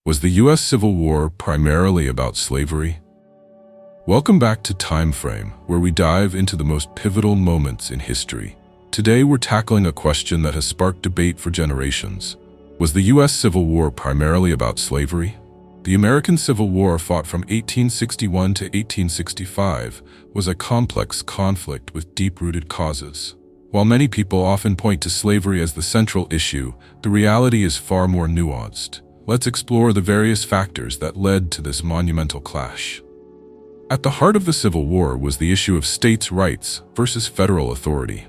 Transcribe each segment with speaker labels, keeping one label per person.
Speaker 1: Was the U.S. Civil War primarily about slavery? Welcome back to Time Frame, where we dive into the most pivotal moments in history. Today we're tackling a question that has sparked debate for generations. Was the U.S. Civil War primarily about slavery? The American Civil War, fought from 1861 to 1865, was a complex conflict with deep-rooted causes. While many people often point to slavery as the central issue, the reality is far more nuanced. Let's explore the various factors that led to this monumental clash. At the heart of the Civil War was the issue of states' rights versus federal authority.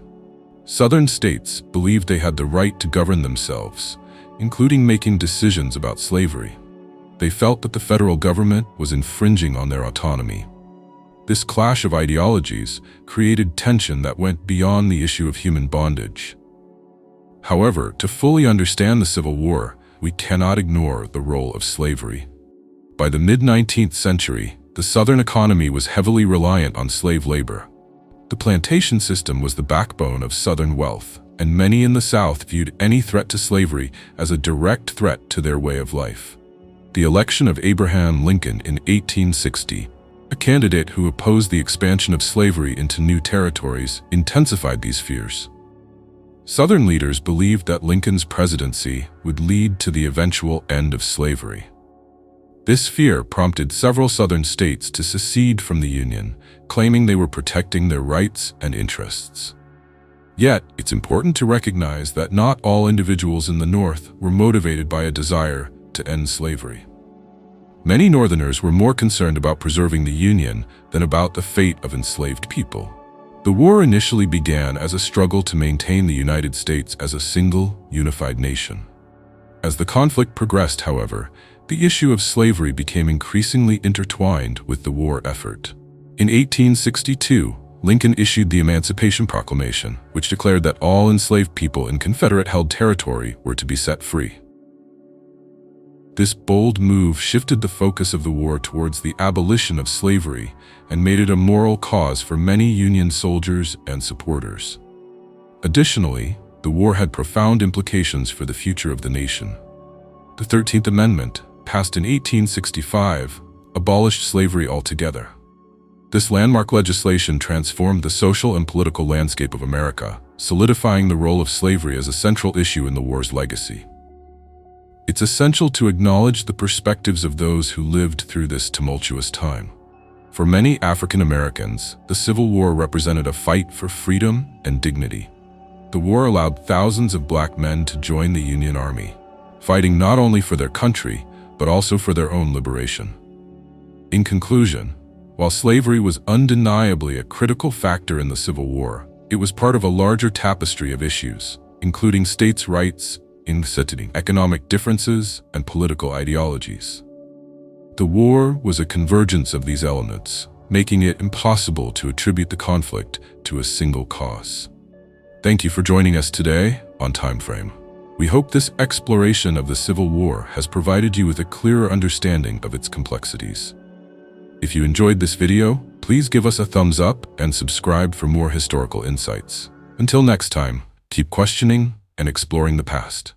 Speaker 1: Southern states believed they had the right to govern themselves, including making decisions about slavery. They felt that the federal government was infringing on their autonomy. This clash of ideologies created tension that went beyond the issue of human bondage. However, to fully understand the Civil War, we cannot ignore the role of slavery. By the mid-19th century, the Southern economy was heavily reliant on slave labor. The plantation system was the backbone of Southern wealth, and many in the South viewed any threat to slavery as a direct threat to their way of life. The election of Abraham Lincoln in 1860, a candidate who opposed the expansion of slavery into new territories, intensified these fears. Southern leaders believed that Lincoln's presidency would lead to the eventual end of slavery. This fear prompted several Southern states to secede from the Union, claiming they were protecting their rights and interests. Yet, it's important to recognize that not all individuals in the North were motivated by a desire to end slavery. Many Northerners were more concerned about preserving the Union than about the fate of enslaved people. The war initially began as a struggle to maintain the United States as a single, unified nation. As the conflict progressed, however, the issue of slavery became increasingly intertwined with the war effort. In 1862, Lincoln issued the Emancipation Proclamation, which declared that all enslaved people in Confederate-held territory were to be set free. This bold move shifted the focus of the war towards the abolition of slavery and made it a moral cause for many Union soldiers and supporters. Additionally, the war had profound implications for the future of the nation. The 13th Amendment, passed in 1865, abolished slavery altogether. This landmark legislation transformed the social and political landscape of America, solidifying the role of slavery as a central issue in the war's legacy. It's essential to acknowledge the perspectives of those who lived through this tumultuous time. For many African Americans, the Civil War represented a fight for freedom and dignity. The war allowed thousands of black men to join the Union Army, fighting not only for their country, but also for their own liberation. In conclusion, while slavery was undeniably a critical factor in the Civil War, it was part of a larger tapestry of issues, including states' rights, economic differences, and political ideologies. The war was a convergence of these elements, making it impossible to attribute the conflict to a single cause. Thank you for joining us today on Time Frame. We hope this exploration of the Civil War has provided you with a clearer understanding of its complexities. If you enjoyed this video, please give us a thumbs up and subscribe for more historical insights. Until next time, keep questioning and exploring the past.